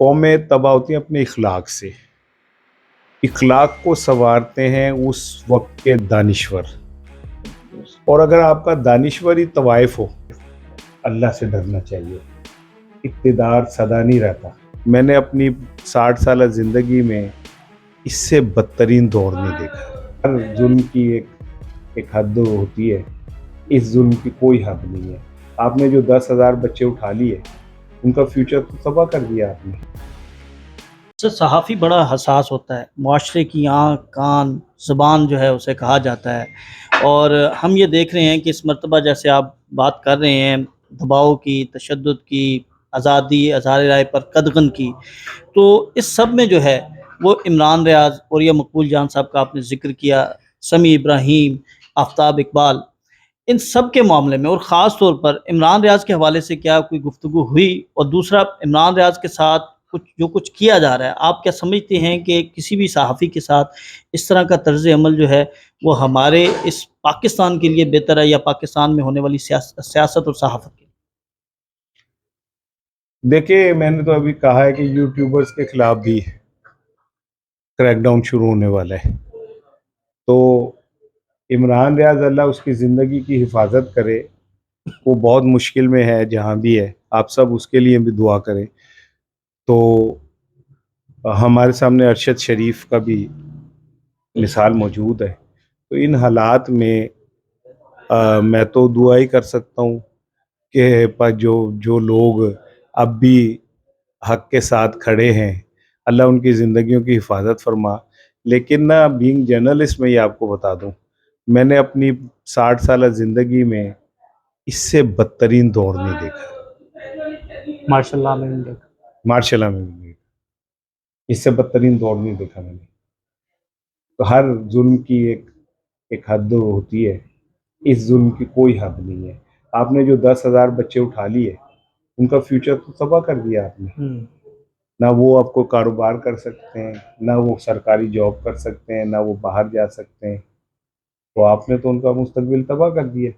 कौमें तबाह होती हैं अपने इखलाक से। इखलाक को संवारते हैं उस वक्त के दानिश्वर। और अगर आपका दानिश्वर ही तवाइफ हो, अल्लाह से डरना चाहिए। इक़्तिदार सदा नहीं रहता। मैंने अपनी 60 साल ज़िंदगी में इससे बदतरीन दौर नहीं देखा। हर जुल्म की एक हद होती है, इस जुल्म की कोई हद नहीं है। आपने जो 10,000 बच्चे उठा लिए, उनका फ्यूचर तो तबाह कर दिया आपने। सहाफ़ी बड़ा हसास होता है, मुआशरे की आँख, कान, ज़ुबान जो है उसे कहा जाता है। और हम ये देख रहे हैं कि इस मर्तबा जैसे आप बात कर रहे हैं दबाव की, तशद्दुद की, आज़ादी, इज़हार राय पर कदगन की, तो इस सब में जो है वो इमरान रियाज़ और या मकबूल जान साहब का आपने ज़िक्र किया, समी इब्राहीम, आफ़ताब इकबाल, इन सब के मामले में और ख़ास तौर पर इमरान रियाज़ के हवाले से क्या कोई गुफ्तगू हुई? और दूसरा, इमरान रियाज़ के साथ कुछ किया जा रहा है, आप क्या समझते हैं कि किसी भी सहाफ़ी के साथ इस तरह का तर्ज़ अमल जो है वो हमारे इस पाकिस्तान के लिए बेहतर है या पाकिस्तान में होने वाली सियासत और सहाफ़त के लिए? देखिए, मैंने तो अभी कहा है कि यूट्यूबर्स के खिलाफ भी क्रैकडाउन शुरू होने वाला है। तो इमरान रियाज़ अल्लाह उसकी ज़िंदगी की हिफाज़त करे। वो बहुत मुश्किल में है जहाँ भी है, आप सब उसके लिए भी दुआ करें। तो हमारे सामने अरशद शरीफ का भी मिसाल मौजूद है। तो इन हालात में मैं तो दुआ ही कर सकता हूँ कि पर जो जो लोग अब भी हक के साथ खड़े हैं, अल्लाह उनकी ज़िंदगियों की हिफाजत फरमा। लेकिन ना, बीइंग जर्नलिस्ट मैं ये आपको बता दूँ, मैंने अपनी 60 साल ज़िंदगी में इससे बदतरीन दौर नहीं देखा। माशाल्लाह में देखा। मार्शल में भी नहीं, इससे बदतरीन दौर नहीं देखा मैंने। तो हर जुल्म की एक हद होती है, इस जुल्म की कोई हद नहीं है। आपने जो 10,000 बच्चे उठा लिए, उनका फ्यूचर तो तबाह कर दिया आपने। ना वो आपको कारोबार कर सकते हैं, ना वो सरकारी जॉब कर सकते हैं, ना वो बाहर जा सकते हैं। तो आपने तो उनका मुस्तकबिल तबाह कर दिया।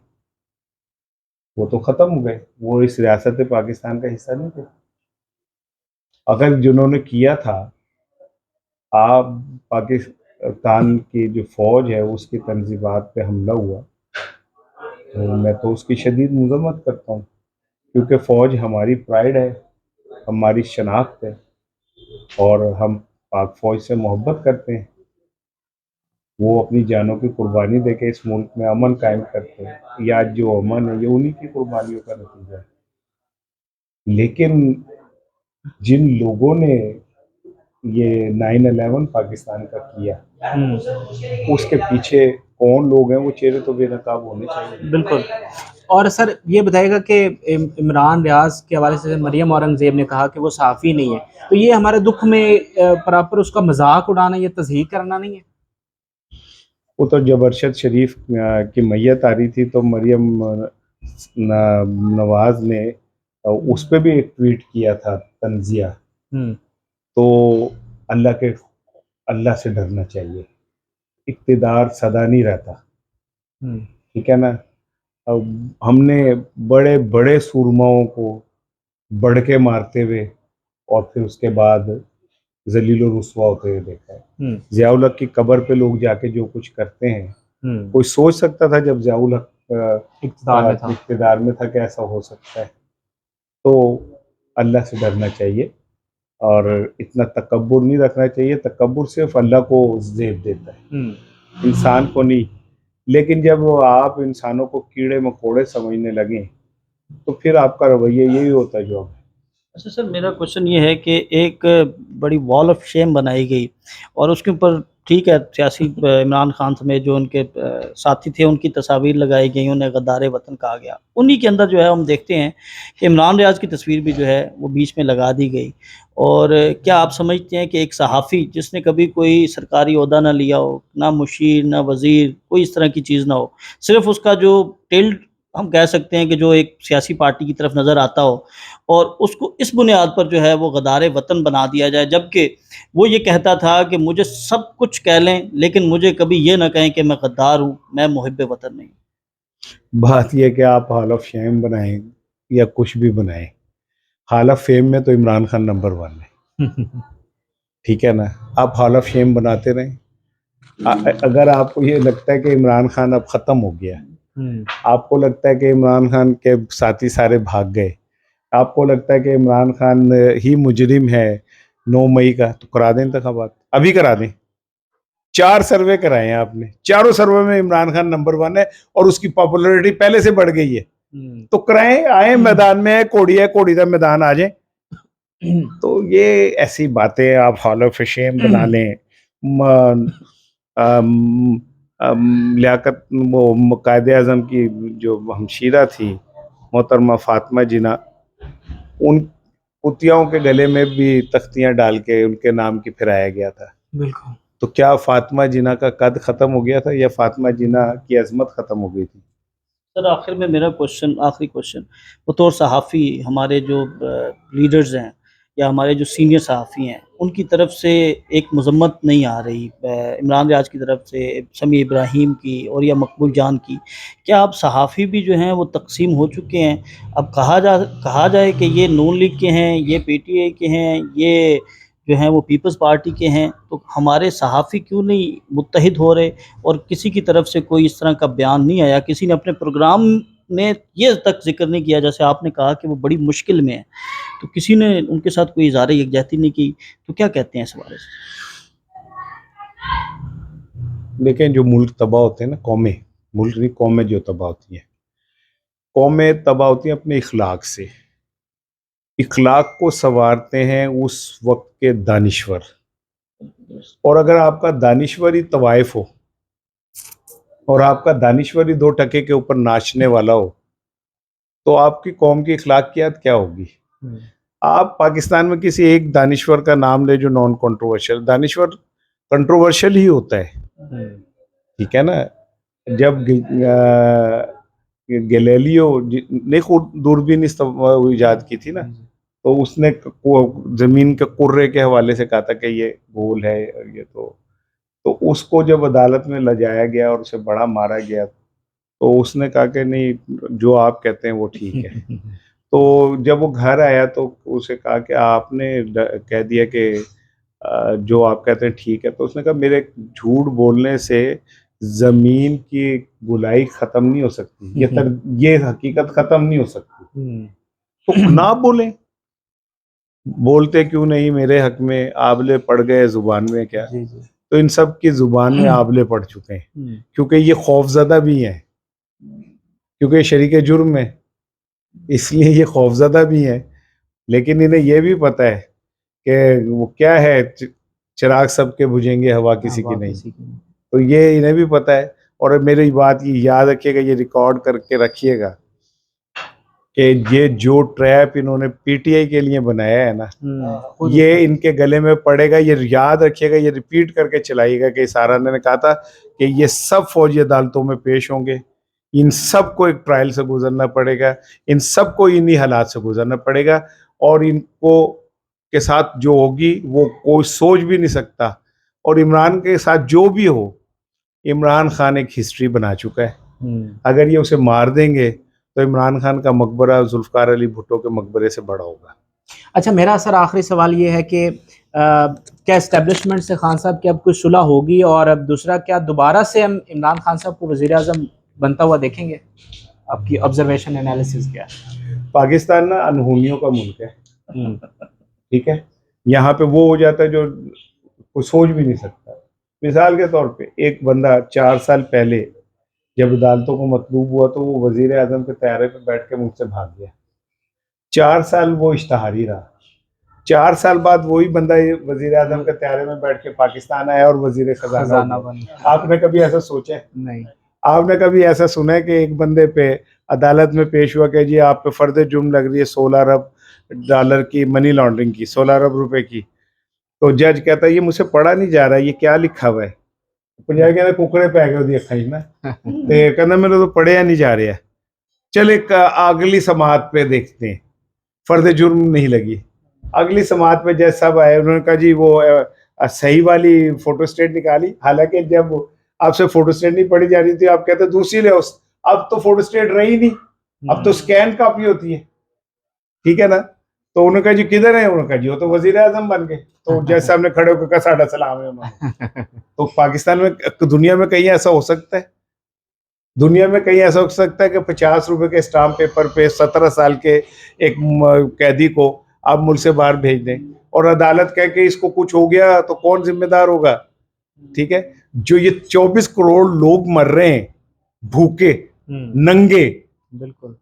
वो तो ख़त्म हो गए, वो इस रियासत पाकिस्तान का हिस्सा नहीं थे। अगर जिन्होंने किया था, आप पाकिस्तान की जो फ़ौज है उसकी तनज़ीमात पे हमला हुआ, तो मैं तो उसकी शदीद मज़म्मत करता हूँ, क्योंकि फ़ौज हमारी प्राइड है, हमारी शनाख्त है, और हम पाक फ़ौज से मोहब्बत करते हैं। वो अपनी जानों की कुर्बानी देके इस मुल्क में अमन कायम करते हैं। या जो अमन है ये उन्हीं की कुर्बानियों का नतीजा है। लेकिन जिन लोगों ने ये 9/11 पाकिस्तान का किया, उसके पीछे कौन लोग हैं, वो चेहरे तो बेनकाब होने चाहिए। बिल्कुल। और सर ये बताइएगा कि इमरान रियाज़ के हवाले से मरियम औरंगज़ेब ने कहा कि वो सहाफ़ी नहीं है, तो ये हमारे दुःख में बराबर उसका मज़ाक उड़ाना, ये तज़हीक करना नहीं है? वो तो जब अरशद शरीफ की मैयत आ रही थी, तो मरियम नवाज ने उस पे भी एक ट्वीट किया था, तंजिया। हुँ। तो अल्लाह से डरना चाहिए। इक़्तिदार सदा नहीं रहता, हुँ। ठीक है ना? अब हमने बड़े बड़े सूरमाओं को बढ़ के मारते हुए और फिर उसके बाद जलील और रुस्वा होते हुए देखा है। हुँ। ज़ियाउल हक की कब्र पे लोग जाके जो कुछ करते हैं, हुँ। कोई सोच सकता था जब ज़ियाउल हक इक़्तिदार में था। इक़्तिदार में था कि ऐसा हो सकता है? तो अल्लाह से डरना चाहिए और इतना तकब्बुर नहीं रखना चाहिए। तकब्बुर सिर्फ़ अल्लाह को ज़ेब देता है, हुँ। इंसान को नहीं। लेकिन जब आप इंसानों को कीड़े-मकोड़े समझने लगें, तो फिर आपका रवैया यही होता है जो अब है। अच्छा सर, मेरा क्वेश्चन ये है कि एक बड़ी वॉल ऑफ शेम बनाई गई और उसके ऊपर ठीक है सियासी इमरान खान समेत जो उनके साथी थे उनकी तस्वीर लगाई गई, उन्हें गद्दार वतन कहा गया। उन्हीं के अंदर जो है हम देखते हैं कि इमरान रियाज़ की तस्वीर भी जो है वो बीच में लगा दी गई। और क्या आप समझते हैं कि एक सहाफ़ी जिसने कभी कोई सरकारी ओहदा ना लिया हो, ना मुशीर, ना वज़ीर, कोई इस तरह की चीज़ ना हो, सिर्फ़ उसका जो टिल्ट हम कह सकते हैं कि जो एक सियासी पार्टी की तरफ नज़र आता हो और उसको इस बुनियाद पर जो है वो गद्दार वतन बना दिया जाए, जबकि वो ये कहता था कि मुझे सब कुछ कह लें लेकिन मुझे कभी ये ना कहें कि मैं गद्दार हूँ, मैं मुहिब्ब वतन नहीं। बात ये है कि आप हॉल ऑफ फेम बनाएँ या कुछ भी बनाएँ, हॉल ऑफ फेम में तो इमरान खान नंबर 1 है। ठीक है ना, आप हॉल ऑफ शेम बनाते रहें। अगर आपको ये लगता है कि इमरान खान अब ख़त्म हो गया, आपको लगता है कि इमरान खान के साथी सारे भाग गए, आपको लगता है कि इमरान खान ही मुजरिम है 9 मई का, तो करा दें इंतखाबात, अभी करा दें। 4 सर्वे कराए हैं आपने, चारों सर्वे में इमरान खान नंबर 1 है और उसकी पॉपुलैरिटी पहले से बढ़ गई है। तो कराएं, आए मैदान में, कोड़ी का मैदान आ जाए। तो ये ऐसी बातें आप हॉल ऑफ फेम बना लें। लियाकत वो कायदे आजम की जो हमशीरा थी मोहतरमा फातिमा जिना, उन कुतियाओं के गले में भी तख्तियां डाल के उनके नाम की फिराया गया था। बिल्कुल। तो क्या फातिमा जिना का कद खत्म हो गया था या फातिमा जिना की अजमत खत्म हो गई थी? सर आखिर में मेरा क्वेश्चन, आखिरी क्वेश्चन, बतौर सहाफ़ी हमारे जो लीडर्स हैं या हमारे जो सीनियर सहाफ़ी हैं, उनकी तरफ से एक मज़म्मत नहीं आ रही इमरान रियाज की तरफ से, समी इब्राहीम की और या मकबूल जान की। क्या अब सहाफ़ी भी जो हैं वो तक़सीम हो चुके हैं? अब कहा जाए कि ये नून लीग के हैं, ये पीटीआई के हैं, ये जो हैं वो पीपल्स पार्टी के हैं, तो हमारे सहाफ़ी क्यों नहीं मुत्तहिद हो रहे? और किसी की तरफ से कोई इस तरह का बयान नहीं आया, किसी ने अपने प्रोग्राम में ये तक ज़िक्र नहीं किया, जैसे आपने कहा कि वो बड़ी मुश्किल में है, तो किसी ने उनके साथ कोई इज़हार यकजहती नहीं की, तो क्या कहते हैं इस बारे से? देखें, जो मुल्क तबाह होते हैं ना, कौमें, मुल्क नहीं कौमें जो तबाह होती हैं, कौमें तबाह होती हैं अपने इखलाक से। इखलाक को संवारते हैं उस वक्त के दानिश्वर, और अगर आपका दानिश्वर ही तवाइफ हो और आपका दानिश्वर ही 2 टके के ऊपर नाचने वाला हो, तो आपकी कौम की इखलाकियात क्या होगी? आप पाकिस्तान में किसी एक दानिश्वर का नाम ले जो नॉन कंट्रोवर्शियल, दानिश्वर कंट्रोवर्शियल ही होता है, ठीक है ना? जब गैलीलियो ने खुद दूरबीन इजाद की थी ना, तो उसने जमीन के कुर्रे के हवाले से कहा था कि ये गोल है, और ये तो उसको जब अदालत में ले जाया गया और उसे बड़ा मारा गया, तो उसने कहा कि नहीं, जो आप कहते हैं वो ठीक है। तो जब वो घर आया तो उसे कहा कि आपने कह दिया कि जो आप कहते हैं ठीक है, तो उसने कहा मेरे झूठ बोलने से जमीन की गुलाई खत्म नहीं हो सकती, ये हकीकत खत्म नहीं हो सकती, तो ना बोलें। बोलते क्यों नहीं मेरे हक में, आबले पड़ गए जुबान में क्या? जी, जी। तो इन सब की जुबान में आबले पड़ चुके हैं, क्योंकि ये खौफजदा भी हैं, क्योंकि ये शरीक जुर्म है, इसलिए ये खौफजदा भी हैं। लेकिन इन्हें ये भी पता है कि वो क्या है, चिराग सबके बुझेंगे, हवा किसी की नहीं। तो ये इन्हें भी पता है। और मेरी बात ये याद रखिएगा, ये रिकॉर्ड करके रखिएगा कि ये जो ट्रैप इन्होंने पीटीआई के लिए बनाया है ना, ये इनके गले में पड़ेगा। ये याद रखिएगा, ये रिपीट करके चलाइएगा कि सहाराना ने कहा था कि ये सब फौजी अदालतों में पेश होंगे, इन सब को एक ट्रायल से गुजरना पड़ेगा, इन सब को इन्हीं हालात से गुजरना पड़ेगा, और इनको के साथ जो होगी वो कोई सोच भी नहीं सकता। और इमरान के साथ जो भी हो, इमरान खान एक हिस्ट्री बना चुका है। अगर ये उसे मार देंगे तो इमरान खान का मकबरा जुल्फ़िकार अली भुट्टो के मकबरे से बड़ा होगा। अच्छा, मेरा सर आखिरी सवाल ये है कि क्या इस्टेब्लिशमेंट से खान साहब की अब कोई सुलह होगी, और अब दूसरा, क्या दोबारा से हम इमरान खान साहब को वज़ीर आज़म बनता हुआ देखेंगे? आपकी ऑब्जर्वेशन एनालिसिस क्या है? पाकिस्तान ना अनहोनियों का मुल्क है, ठीक है? यहाँ पे वो हो जाता है जो कोई सोच भी नहीं सकता। मिसाल के तौर पे एक बंदा 4 साल पहले जब अदालतों को मतलूब हुआ तो वो वज़ीर आज़म के तैयारे पे बैठ के मुझसे भाग गया। 4 साल वो इश्तहारी रहा। 4 साल बाद वही बंदा वज़ीर आज़म के तैयारे में बैठ के पाकिस्तान आया और वज़ीर खजाना बन। आपने कभी ऐसा सोचा है? नहीं। आपने कभी ऐसा सुना है कि एक बंदे पे अदालत में पेश हुआ कि जी आप पे फर्द जुर्म लग रही है $16 अरब की मनी लॉन्ड्रिंग की, 16 अरब रुपए की। तो जज कहता है ये मुझसे पढ़ा नहीं जा रहा, ये क्या लिखा हुआ है? पंजाबी कहते कुकड़े पै गए अखा ना, ते कहना मेरे तो पढ़िया नहीं जा रहा। चल एक अगली समात पे देखते हैं, फर्द जुर्म नहीं लगी। अगली समात पे जज साहब आए, उन्होंने कहा जी वो सही वाली फोटोस्टेट निकाली, हालांकि जब आपसे फोटोस्टेट नहीं पढ़ी जा रही थी आप कहते दूसरी ले, अब तो फोटोस्टेट रही नहीं, अब तो स्कैन कॉपी होती है, ठीक है ना? तो उन्होंने कहा जी किधर है, उन्होंने कहा जी वो तो वजीर आजम बन गए। तो जज साहब ने खड़े होकर कहा साडा सलाम है उन्होंने। तो पाकिस्तान में, दुनिया में कहीं ऐसा हो सकता है? दुनिया में कहीं ऐसा हो सकता है कि 50 रुपए के स्टाम्प पेपर पे 17 साल के एक कैदी को आप मुल्क से बाहर भेज दें और अदालत कह के इसको कुछ हो गया तो कौन जिम्मेदार होगा? ठीक है, जो ये 24 करोड़ लोग मर रहे हैं भूखे नंगे, बिल्कुल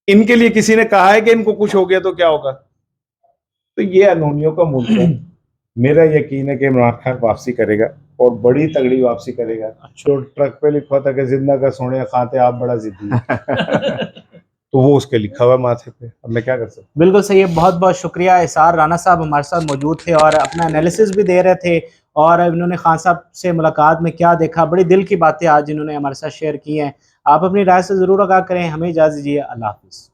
इनके लिए किसी ने कहा है कि इनको कुछ हो गया तो क्या होगा? तो ये अनहोनियों का मुल्क है। मेरा यकीन है कि इमरान खान वापसी करेगा और बड़ी तगड़ी वापसी करेगा। जो ट्रक पे लिखा था कि जिंदा का सोने खाते आप बड़ा जिद्दी है। तो वो उसके लिखा हुआ माथे पे, अब मैं क्या कर सकता हूँ। बिल्कुल सही है, बहुत बहुत शुक्रिया। इसार राना साहब हमारे साथ मौजूद थे और अपना एनालिसिस भी दे रहे थे और इन्होंने खान साहब से मुलाकात में क्या देखा, बड़ी दिल की बातें आज इन्होंने हमारे साथ शेयर की हैं। आप अपनी राय से ज़रूर आगाह करें। हमें इजाज़त दीजिए, अल्लाह हाफ़िज़।